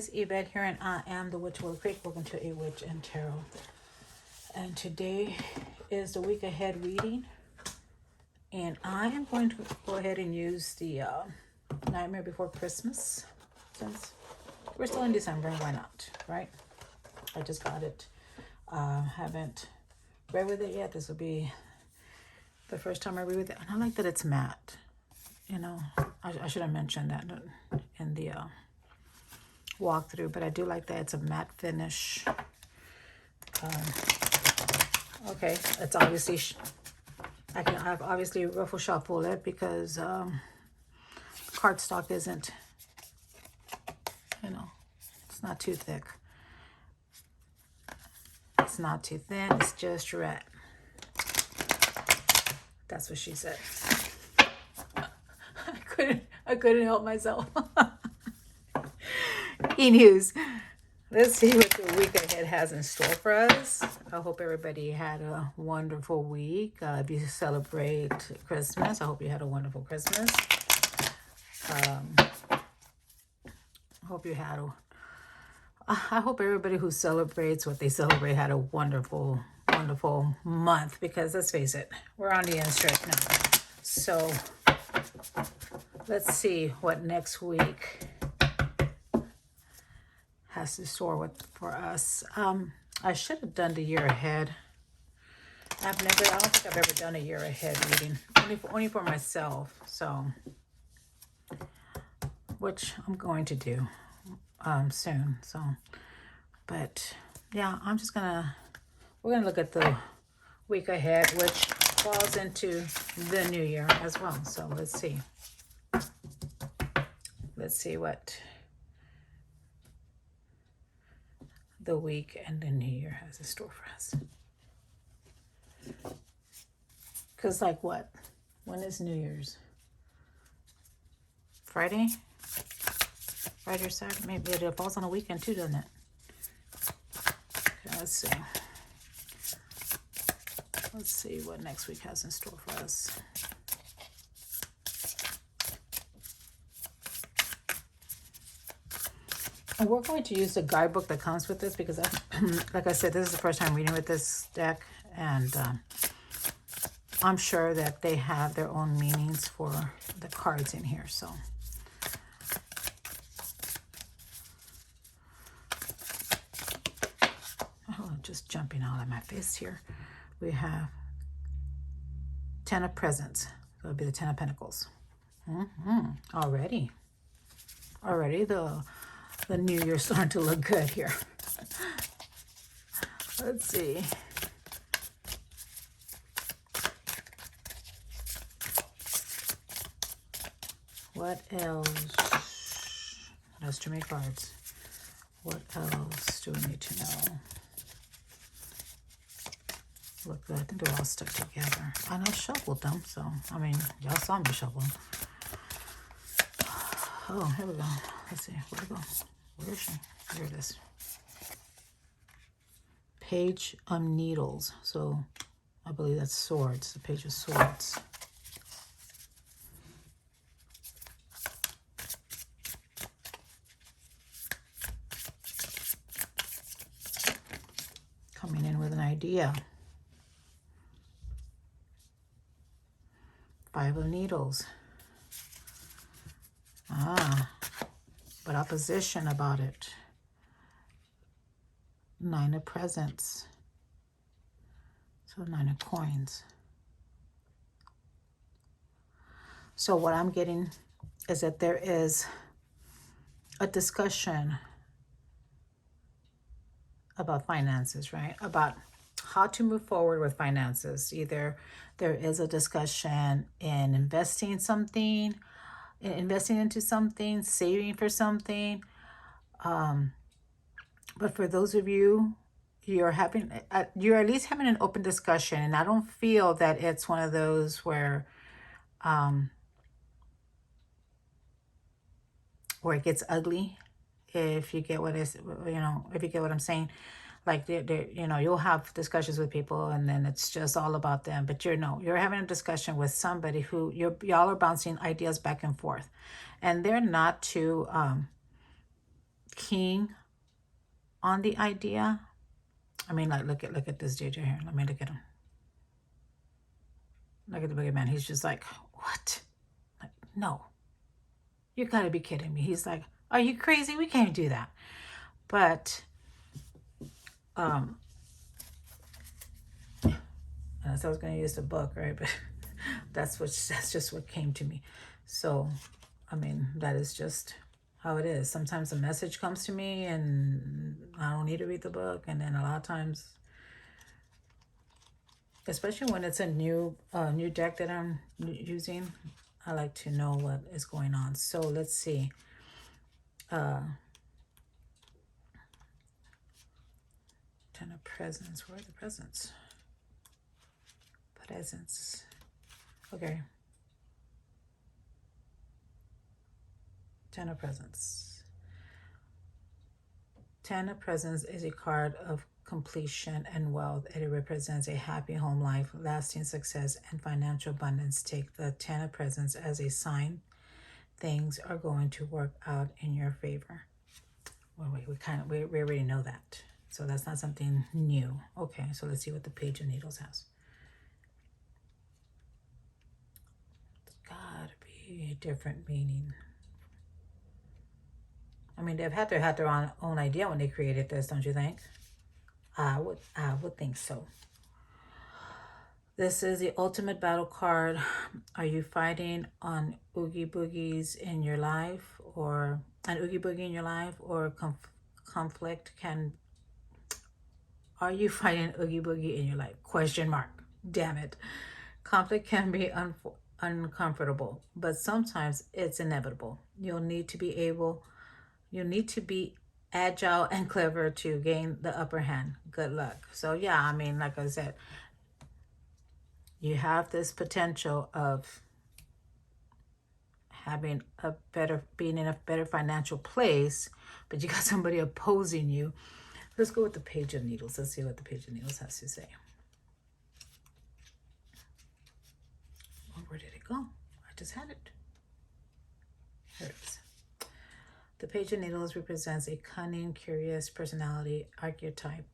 guys, Yvette here, and I am the Witch Will Creek. Welcome to A Witch and Tarot. And today is the week ahead reading, and I am going to go ahead and use the Nightmare Before Christmas, since we're still in December. Why not, right? I just got it. Haven't read with it yet. This will be the first time I read with it, and I like that it's matte. You know, I should have mentioned that in the walkthrough, but I do like that it's a matte finish. Okay, it's obviously I've obviously ruffle shuffled it because cardstock isn't, you know, it's not too thick. It's not too thin. It's just right. That's what she said. I couldn't help myself. E-news. Let's see what the week ahead has in store for us. I hope everybody had a wonderful week. If you celebrate Christmas, I hope you had a wonderful Christmas. I hope everybody who celebrates what they celebrate had a wonderful, wonderful month, because let's face it, we're on the end stretch now. So let's see what next week has to store for us. I should have done the year ahead. I don't think I've ever done a year ahead reading, only for myself. So, which I'm going to do soon. So, but yeah, we're gonna look at the week ahead, which falls into the new year as well. So let's see. Let's see what the week and the new year has in store for us. Because like what? When is New Year's? Friday? Friday or Saturday? Maybe it falls on a weekend too, doesn't it? Okay, let's see. Let's see what next week has in store for us. And we're going to use the guidebook that comes with this because, like I said, this is the first time reading with this deck. And I'm sure that they have their own meanings for the cards in here. So just jumping out of my face here. We have Ten of Presents. So it'll be the Ten of Pentacles. Already the new year's starting to look good here. Let's see. What else? That's too many cards. What else do we need to know? Look, I think they're all stuck together. And I shuffled them, so, I mean, y'all saw me shuffle them. Oh, here we go. Let's see. Where'd it go? Where is she? Here it is. Page of Needles. So, I believe that's swords. The Page of Swords. Coming in with an idea. Five of Needles. But opposition about it. Nine of Presents. So 9 of Coins. So what I'm getting is that there is a discussion about finances, right? About how to move forward with finances. Either there is a discussion in investing into something, saving for something. But for those of you, you're at least having an open discussion. And I don't feel that it's one of those where it gets ugly, if you get what if you get what I'm saying. Like, you'll have discussions with people and then it's just all about them. But you're having a discussion with somebody who y'all are bouncing ideas back and forth. And they're not too keen on the idea. I mean, like, look at this dude here. Let me look at him. Look at the boogeyman. He's just like, what? Like, no. You gotta be kidding me. He's like, are you crazy? We can't do that. But, so I was going to use the book, right? But that's just what came to me. So, I mean, that is just how it is. Sometimes a message comes to me and I don't need to read the book. And then a lot of times, especially when it's a new deck that I'm using, I like to know what is going on. So let's see. Ten of Presents. Where are the presents? Presents. Okay. Ten of Presents. Ten of Presents is a card of completion and wealth. It represents a happy home life, lasting success, and financial abundance. Take the Ten of Presents as a sign things are going to work out in your favor. Well, we already know that. So that's not something new. Okay, so let's see what the Page of Needles has. It's gotta be a different meaning. I mean, they've had their own idea when they created this, don't you think? I would think so. This is the ultimate battle card. Are you fighting on oogie boogies in your life, or an oogie boogie in your life, or conflict can? Are you fighting oogie boogie in your life? Question mark. Damn it. Conflict can be uncomfortable, but sometimes it's inevitable. You'll need to be agile and clever to gain the upper hand. Good luck. So yeah, I mean, like I said, you have this potential of being in a better financial place, but you got somebody opposing you. Let's go with the Page of Needles. Let's see what the Page of Needles has to say. Oh, where did it go? I just had it. Here it is. The Page of Needles represents a cunning, curious personality archetype.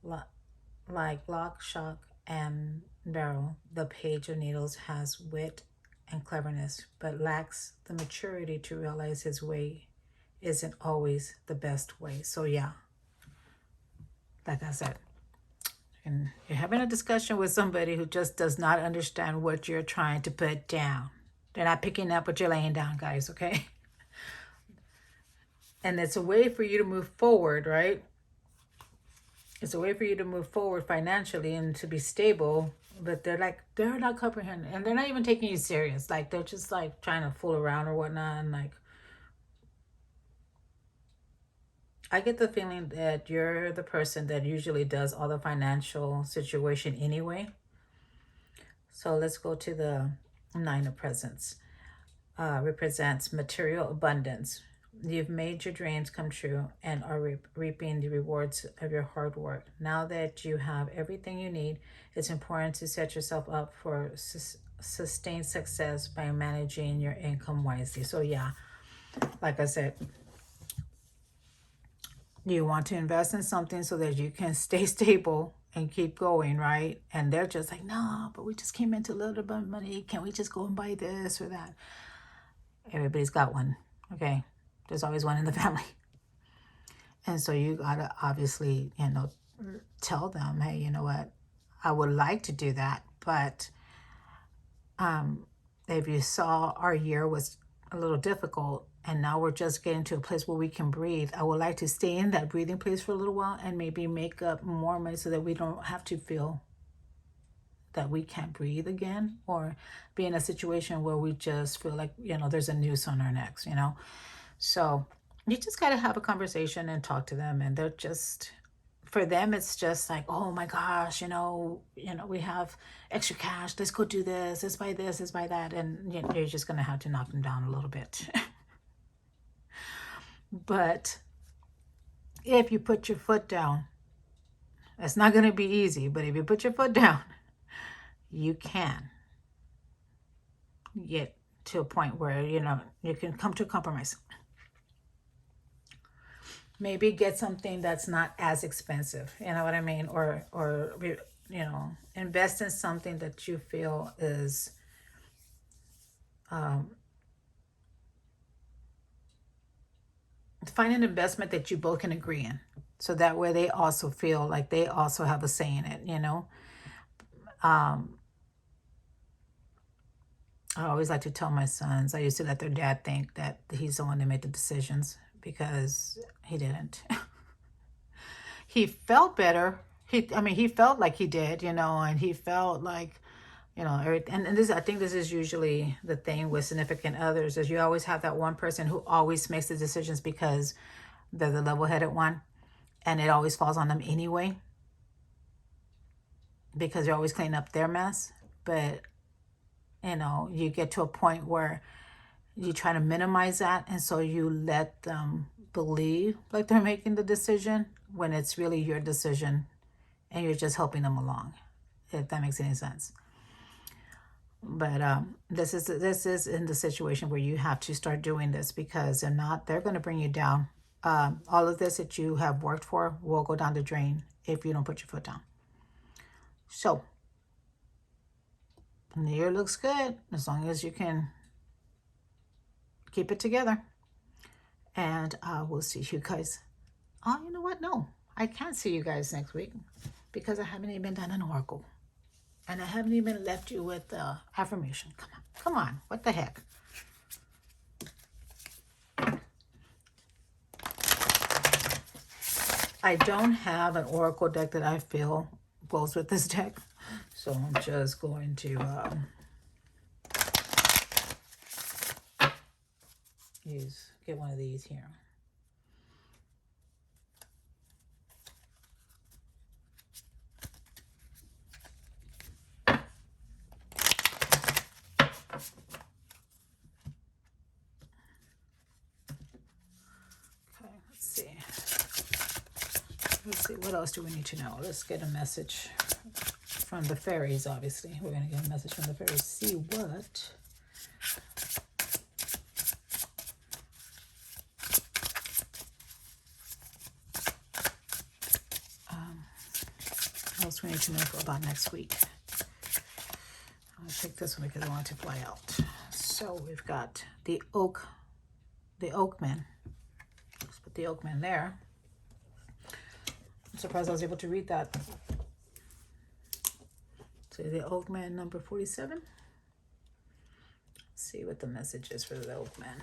Like lock, shock, and barrel, the Page of Needles has wit and cleverness, but lacks the maturity to realize his way isn't always the best way. So yeah, like I said, and you're having a discussion with somebody who just does not understand what you're trying to put down. They're not picking up what you're laying down, guys, okay? And it's a way for you to move forward, right? It's a way for you to move forward financially and to be stable, but they're not comprehending, and they're not even taking you serious. Like, they're just like trying to fool around or whatnot. And like, I get the feeling that you're the person that usually does all the financial situation anyway. So let's go to the Nine of Presents. Represents material abundance. You've made your dreams come true and are reaping the rewards of your hard work. Now that you have everything you need, it's important to set yourself up for sustained success by managing your income wisely. So yeah, like I said, you want to invest in something so that you can stay stable and keep going, right? And they're just like, no, but we just came into a little bit of money. Can we just go and buy this or that? Everybody's got one, okay? There's always one in the family. And so you gotta obviously, tell them, hey, you know what? I would like to do that, but if you saw our year was a little difficult and now we're just getting to a place where we can breathe, I would like to stay in that breathing place for a little while and maybe make up more money so that we don't have to feel that we can't breathe again, or be in a situation where we just feel like, there's a noose on our necks, So you just got to have a conversation and talk to them. And they're just, for them, it's just like, oh my gosh, we have extra cash. Let's go do this. Let's buy this. Let's buy that. And you're just going to have to knock them down a little bit. But if you put your foot down, it's not going to be easy. But if you put your foot down, you can get to a point where, you can come to a compromise. maybe get something that's not as expensive. You know what I mean? Or invest in something that you feel is find an investment that you both can agree in. So that way they also feel like they also have a say in it, I always like to tell my sons, I used to let their dad think that he's the one that made the decisions because he didn't. He felt better. He felt like he did, and he felt like, and this, I think this is usually the thing with significant others is you always have that one person who always makes the decisions because they're the level-headed one, and it always falls on them anyway because they're always cleaning up their mess. But, you get to a point where you try to minimize that, and so you let them believe like they're making the decision when it's really your decision and you're just helping them along, if that makes any sense. But this is in the situation where you have to start doing this, because if not, they're going to bring you down. All of this that you have worked for will go down the drain if you don't put your foot down. So the year looks good as long as you can keep it together. And we'll see you guys. Oh, you know what? No, I can't see you guys next week because I haven't even done an oracle. And I haven't even left you with affirmation. Come on. What the heck? I don't have an oracle deck that I feel goes with this deck. So I'm just going to get one of these here. Let's see, what else do we need to know? Let's get a message from the fairies, obviously. We're going to get a message from the fairies. See what else we need to know about next week. I'll take this one because I want it to fly out. So we've got the Oakman. Let's put the Oakman there. I'm surprised I was able to read that. So the Oakman number 47. Let's see what the message is for the Oakman.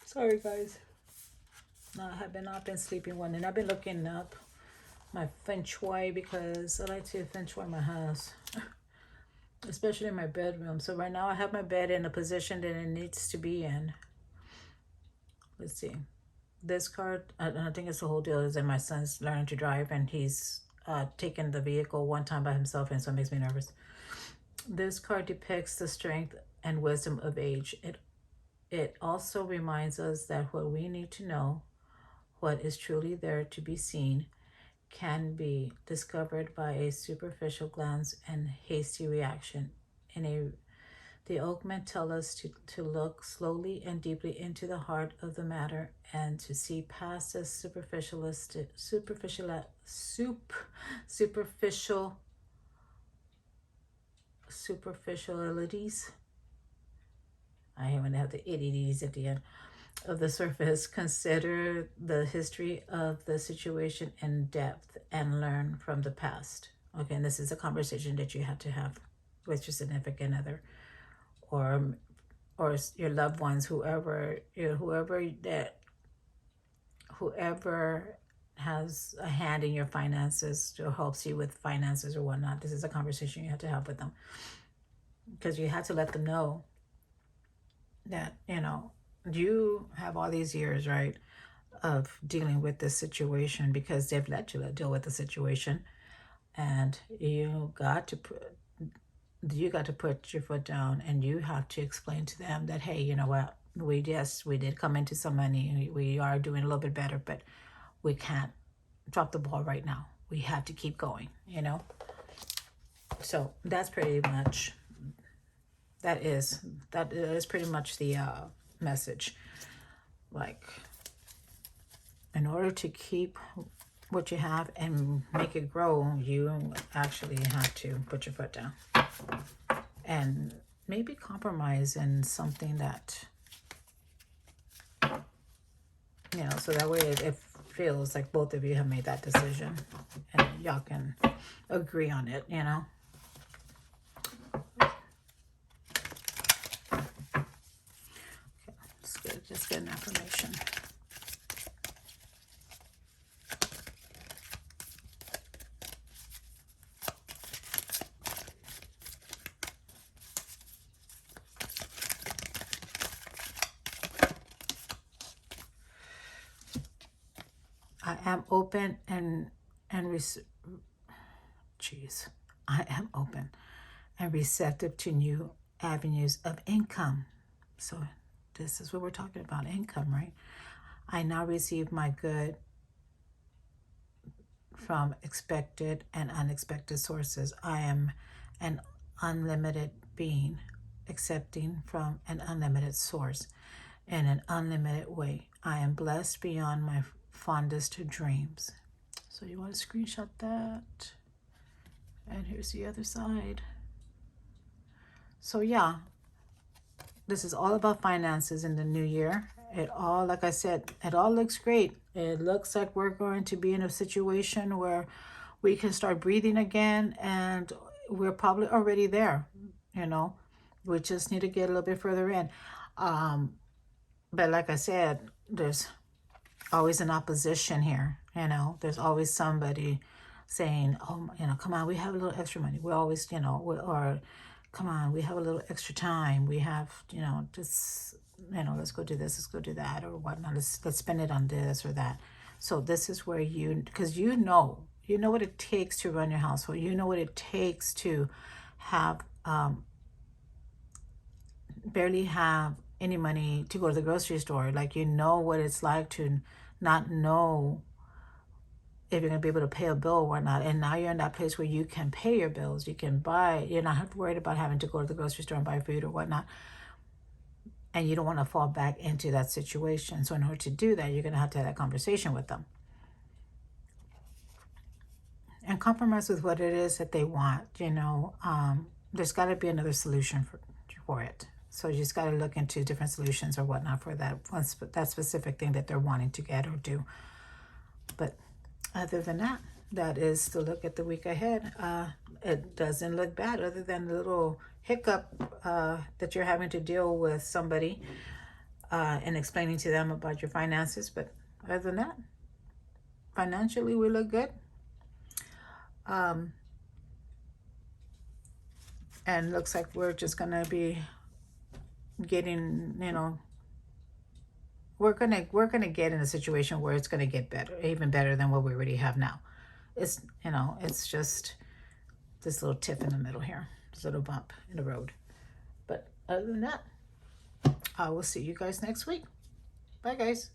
Sorry guys. No, I have not been sleeping one, and I've been looking up my feng shui because I like to feng shui my house, especially in my bedroom. So right now I have my bed in a position that it needs to be in. Let's see. This card, I think it's the whole deal, is that my son's learning to drive, and he's taken the vehicle one time by himself, and so it makes me nervous. This card depicts the strength and wisdom of age. It also reminds us that what we need to know, what is truly there to be seen, can be discovered by a superficial glance and hasty reaction. The Oakmen tell us to look slowly and deeply into the heart of the matter and to see past the superficialities. I even have the itties at the end of the surface. Consider the history of the situation in depth and learn from the past. Okay, and this is a conversation that you have to have with your significant other, or your loved ones, whoever has a hand in your finances or helps you with finances or whatnot. This is a conversation you have to have with them, because you have to let them know that you have all these years, right, of dealing with this situation because they've let you deal with the situation, and you got to put your foot down, and you have to explain to them that, hey, you know what, we did come into some money, we are doing a little bit better, but we can't drop the ball right now. We have to keep going, So that's pretty much That is pretty much the message. Like, in order to keep what you have and make it grow, you actually have to put your foot down and maybe compromise in something that, you know, so that way it feels like both of you have made that decision and y'all can agree on it, you know. Okay, just get an affirmation. I am open and I am open and receptive to new avenues of income. So this is what we're talking about, income, right? I now receive my good from expected and unexpected sources. I am an unlimited being, accepting from an unlimited source in an unlimited way. I am blessed beyond my fondest dreams. So you want to screenshot that. And here's the other side. So yeah, this is all about finances in the new year. It all, like I said, it all looks great. It looks like we're going to be in a situation where we can start breathing again, and we're probably already there, you know. We just need to get a little bit further in. But like I said, there's always an opposition here, you know. There's always somebody saying, oh, you know, come on, we have a little extra money. We always, you know, or come on, we have a little extra time. We have, you know, just, you know, let's go do this, let's go do that, or whatnot. Let's spend it on this or that. So this is where you, because you know what it takes to run your household. You know what it takes to have, barely have any money to go to the grocery store. Like, you know what it's like to not know if you're going to be able to pay a bill or whatnot. And now you're in that place where you can pay your bills. You can buy, you're not worried about having to go to the grocery store and buy food or whatnot. And you don't want to fall back into that situation. So in order to do that, you're going to have that conversation with them. And compromise with what it is that they want, you know. There's got to be another solution for it. So you just got to look into different solutions or whatnot for that specific thing that they're wanting to get or do. But other than that, that is the look at the week ahead. It doesn't look bad, other than the little hiccup that you're having to deal with somebody and explaining to them about your finances. But other than that, financially, we look good. And looks like we're just going to be getting, you know, we're gonna get in a situation where it's gonna get better, even better than what we already have now. It's, you know, it's just this little tip in the middle here, this little bump in the road. But other than that, I will see you guys next week. Bye, guys.